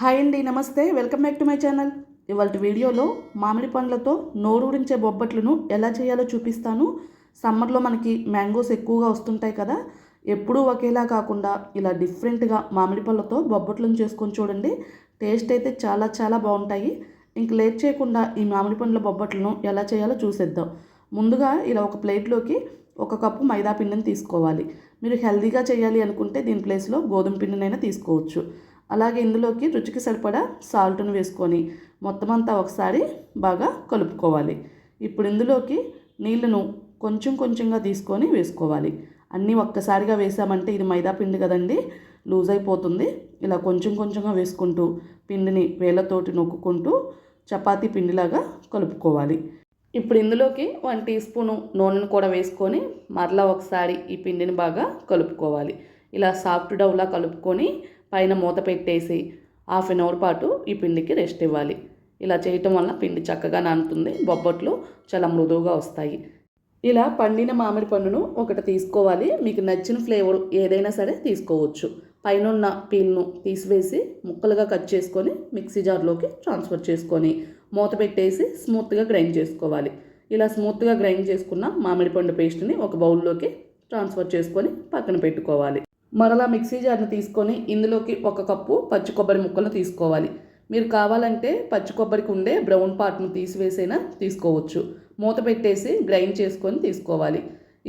Hi అండి, నమస్తే. Welcome back to my channel. ఇవాళ వీడియోలో మామిడి పండ్లతో నోరూరించే బొబ్బట్లను ఎలా చేయాలో చూపిస్తాను. సమ్మర్లో మనకి మ్యాంగోస్ ఎక్కువగా వస్తుంటాయి కదా, ఎప్పుడూ ఒకేలా కాకుండా ఇలా డిఫరెంట్గా మామిడి పళ్ళతో బొబ్బట్లను చేసుకొని చూడండి. టేస్ట్ అయితే చాలా చాలా బాగుంటాయి. ఇంక లేట్ చేయకుండా ఈ మామిడి పండ్ల బొబ్బట్లను ఎలా చేయాలో చూసేద్దాం. ముందుగా ఇలా ఒక ప్లేట్లోకి 1 కప్పు మైదా పిండిని తీసుకోవాలి. మీరు హెల్తీగా చేయాలి అనుకుంటే దీని ప్లేస్లో గోధుమ పిండినైనా తీసుకోవచ్చు. అలాగే ఇందులోకి రుచికి సరిపడా సాల్ట్ను వేసుకొని మొత్తం అంతా ఒకసారి బాగా కలుపుకోవాలి. ఇప్పుడు ఇందులోకి నీళ్ళను కొంచెం కొంచెంగా తీసుకొని వేసుకోవాలి. అన్నీ ఒక్కసారిగా వేసామంటే ఇది మైదా పిండి కదండి, లూజ్ అయిపోతుంది. ఇలా కొంచెం కొంచెంగా వేసుకుంటూ పిండిని వేళ్ళతోటి నొక్కుంటూ చపాతీ పిండిలాగా కలుపుకోవాలి. ఇప్పుడు ఇందులోకి 1 టీ స్పూను నూనెను కూడా వేసుకొని మరలా ఒకసారి ఈ పిండిని బాగా కలుపుకోవాలి. ఇలా సాఫ్ట్ డౌలా కలుపుకొని పైన మూత పెట్టేసి 1/2 అవర్ పాటు ఈ పిండికి రెస్ట్ ఇవ్వాలి. ఇలా చేయటం వల్ల పిండి చక్కగా నానుతుంది, బొబ్బట్లు చాలా మృదువుగా వస్తాయి. ఇలా పండిన మామిడి పండును ఒకటి తీసుకోవాలి. మీకు నచ్చిన ఫ్లేవర్ ఏదైనా సరే తీసుకోవచ్చు. పైన ఉన్న పీల్ను తీసివేసి ముక్కలుగా కట్ చేసుకొని మిక్సీ జార్లోకి ట్రాన్స్ఫర్ చేసుకొని మూత పెట్టేసి స్మూత్గా గ్రైండ్ చేసుకోవాలి. ఇలా స్మూత్గా గ్రైండ్ చేసుకున్న మామిడి పండు పేస్ట్ని ఒక బౌల్లోకి ట్రాన్స్ఫర్ చేసుకొని పక్కన పెట్టుకోవాలి. మరలా మిక్సీ జార్ని తీసుకొని ఇందులోకి 1 కప్పు పచ్చి కొబ్బరి ముక్కలను తీసుకోవాలి. మీరు కావాలంటే పచ్చి కొబ్బరికి ఉండే బ్రౌన్ పార్ట్ను తీసివేసైనా తీసుకోవచ్చు. మూత పెట్టేసి గ్రైండ్ చేసుకొని తీసుకోవాలి.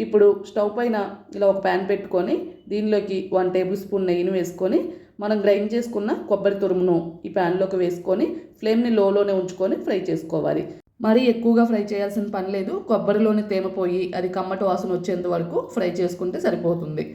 ఇప్పుడు స్టవ్ పైన ఇలా ఒక ప్యాన్ పెట్టుకొని దీనిలోకి 1 టేబుల్ స్పూన్ నెయ్యిని వేసుకొని మనం గ్రైండ్ చేసుకున్న కొబ్బరి తురుమును ఈ ప్యాన్లోకి వేసుకొని ఫ్లేమ్ని లోలోనే ఉంచుకొని ఫ్రై చేసుకోవాలి. మరీ ఎక్కువగా ఫ్రై చేయాల్సిన పని లేదు. కొబ్బరిలోని తేమ పోయి అది కమ్మటి వాసన వచ్చేంత వరకు ఫ్రై చేసుకుంటే సరిపోతుంది.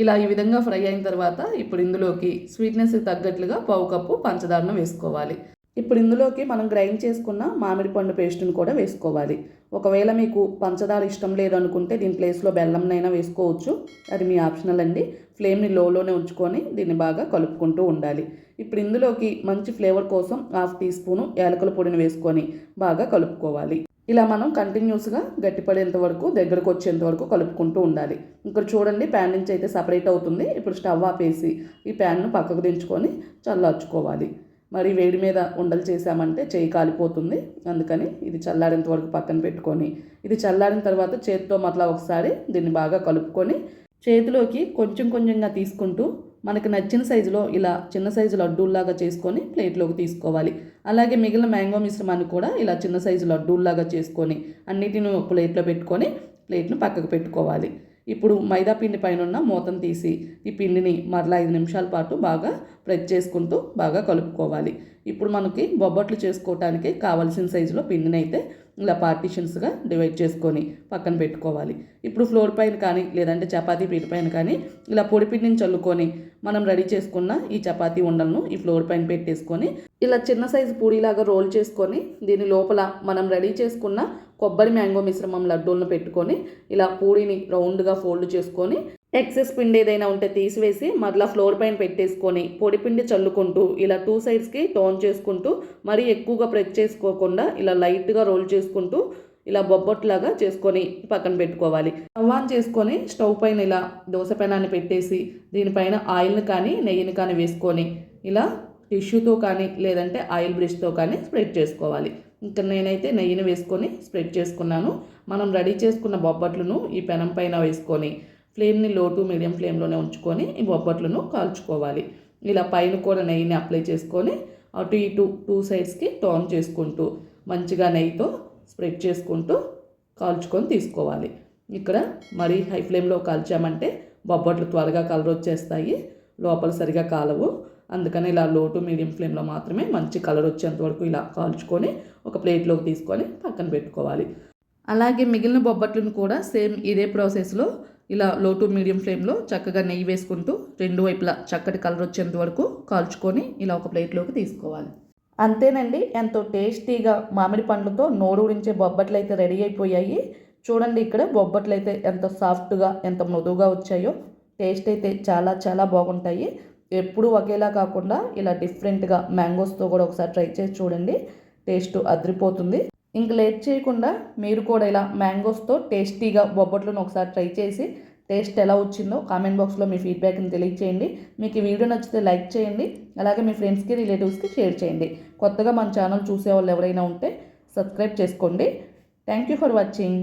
ఇలా ఈ విధంగా ఫ్రై అయిన తర్వాత ఇప్పుడు ఇందులోకి స్వీట్నెస్కి తగ్గట్లుగా 1/2 కప్పు పంచదారను వేసుకోవాలి. ఇప్పుడు ఇందులోకి మనం గ్రైండ్ చేసుకున్న మామిడి పండు పేస్ట్ని కూడా వేసుకోవాలి. ఒకవేళ మీకు పంచదార ఇష్టం లేదనుకుంటే దీని ప్లేస్లో బెల్లంనైనా వేసుకోవచ్చు. అది మీ ఆప్షనల్ అండి. ఫ్లేమ్ని లోలోనే ఉంచుకొని దీన్ని బాగా కలుపుకుంటూ ఉండాలి. ఇప్పుడు ఇందులోకి మంచి ఫ్లేవర్ కోసం 1/2 టీ స్పూను యాలకుల పొడిని వేసుకొని బాగా కలుపుకోవాలి. ఇలా మనం కంటిన్యూస్గా గట్టిపడేంత వరకు దగ్గరకు వచ్చేంత వరకు కలుపుకుంటూ ఉండాలి. ఇక్కడ చూడండి, ప్యాన్ నుంచి అయితే సపరేట్ అవుతుంది. ఇప్పుడు స్టవ్ ఆపేసి ఈ ప్యాన్ను పక్కకు దించుకొని చల్లార్చుకోవాలి. మరి వేడి మీద ఉండలు చేసామంటే చేయి కాలిపోతుంది. అందుకని ఇది చల్లారేంత వరకు పక్కన పెట్టుకొని ఇది చల్లారిన తర్వాత చేతితో మరలా ఒకసారి దీన్ని బాగా కలుపుకొని చేతిలోకి కొంచెం కొంచెంగా తీసుకుంటూ మనకు నచ్చిన సైజులో ఇలా చిన్న సైజు లడ్డూల్లాగా చేసుకొని ప్లేట్లోకి తీసుకోవాలి. అలాగే మిగిలిన మ్యాంగో మిశ్రమాన్ని కూడా ఇలా చిన్న సైజు లడ్డూల్లాగా చేసుకొని అన్నిటిని ఒక ప్లేట్లో పెట్టుకొని ప్లేట్ను పక్కకు పెట్టుకోవాలి. ఇప్పుడు మైదా పిండి పైన ఉన్న మూతను తీసి ఈ పిండిని మరలా 5 నిమిషాల పాటు బాగా ప్రెస్ చేసుకుంటూ బాగా కలుపుకోవాలి. ఇప్పుడు మనకి బొబ్బట్లు చేసుకోవటానికి కావాల్సిన సైజులో పిండిని అయితే ఇలా పార్టీషన్స్గా డివైడ్ చేసుకొని పక్కన పెట్టుకోవాలి. ఇప్పుడు ఫ్లోర్ పైన కానీ లేదంటే చపాతీ పీట పైన కానీ ఇలా పొడి పిండిని చల్లుకొని మనం రెడీ చేసుకున్న ఈ చపాతీ ఉండలను ఈ ఫ్లోర్ పైన పెట్టేసుకొని ఇలా చిన్న సైజు పూరీలాగా రోల్ చేసుకొని దీని లోపల మనం రెడీ చేసుకున్న కొబ్బరి మ్యాంగో మిశ్రమం లడ్డూలను పెట్టుకొని ఇలా పూరీని రౌండ్గా ఫోల్డ్ చేసుకొని ఎక్సెస్ పిండి ఏదైనా ఉంటే తీసివేసి మరలా ఫ్లోర్ పైన పెట్టేసుకొని పొడి పిండి చల్లుకుంటూ ఇలా 2 సైడ్స్కి టర్న్ చేసుకుంటూ మరీ ఎక్కువగా ప్రెస్ చేసుకోకుండా ఇలా లైట్గా రోల్ చేసుకుంటూ ఇలా బొబ్బట్లాగా చేసుకొని పక్కన పెట్టుకోవాలి. స్టవ్ ఆన్ చేసుకొని స్టవ్ పైన ఇలా దోశ పెనాన్ని పెట్టేసి దీనిపైన ఆయిల్ని కానీ నెయ్యిని కానీ వేసుకొని ఇలా టిష్యూతో కానీ లేదంటే ఆయిల్ బ్రష్తో కానీ స్ప్రెడ్ చేసుకోవాలి. ఇంకా నేనైతే నెయ్యిని వేసుకొని స్ప్రెడ్ చేసుకున్నాను. మనం రెడీ చేసుకున్న బొబ్బట్లను ఈ పెనం పైన వేసుకొని ఫ్లేమ్ని లో టు మీడియం ఫ్లేమ్లోనే ఉంచుకొని ఈ బొబ్బట్లను కాల్చుకోవాలి. ఇలా పైన కూడా నెయ్యిని అప్లై చేసుకొని అటు ఇటు 2 సైడ్స్కి టర్న్ చేసుకుంటూ మంచిగా నెయ్యితో స్ప్రెడ్ చేసుకుంటూ కాల్చుకొని తీసుకోవాలి. ఇక్కడ మరీ హై ఫ్లేమ్లో కాల్చామంటే బొబ్బట్లు త్వరగా కలర్ వచ్చేస్తాయి, లోపల సరిగా కాలవు. అందుకని ఇలా లో టు మీడియం ఫ్లేమ్లో మాత్రమే మంచి కలర్ వచ్చేంత వరకు ఇలా కాల్చుకొని ఒక ప్లేట్లోకి తీసుకొని పక్కన పెట్టుకోవాలి. అలాగే మిగిలిన బొబ్బట్లను కూడా సేమ్ ఇదే ప్రాసెస్లో ఇలా లో టు మీడియం ఫ్లేమ్లో చక్కగా నెయ్యి వేసుకుంటూ 2 వైపులా చక్కటి కలర్ వచ్చేంత వరకు కాల్చుకొని ఇలా ఒక ప్లేట్లోకి తీసుకోవాలి. అంతేనండి, ఎంతో టేస్టీగా మామిడి పండ్లతో నోరూరించే బొబ్బట్లు అయితే రెడీ అయిపోయాయి. చూడండి, ఇక్కడ బొబ్బట్లు అయితే ఎంత సాఫ్ట్గా ఎంత మృదువుగా వచ్చాయో. టేస్ట్ అయితే చాలా చాలా బాగుంటాయి. ఎప్పుడూ ఒకేలా కాకుండా ఇలా డిఫరెంట్గా మ్యాంగోస్తో కూడా ఒకసారి ట్రై చేసి చూడండి, టేస్ట్ అదిరిపోతుంది. ఇంక లేట్ చేయకుండా మీరు కూడా ఇలా మ్యాంగోస్తో టేస్టీగా బొబ్బట్లను ఒకసారి ట్రై చేసి టేస్ట్ ఎలా వచ్చిందో కామెంట్ బాక్స్లో మీ ఫీడ్బ్యాక్ని తెలియచేయండి. మీకు ఈ వీడియో నచ్చితే లైక్ చేయండి, అలాగే మీ ఫ్రెండ్స్కి రిలేటివ్స్కి షేర్ చేయండి. కొత్తగా మన ఛానల్ చూసే వాళ్ళు ఎవరైనా ఉంటే సబ్స్క్రైబ్ చేసుకోండి. Thank you for watching.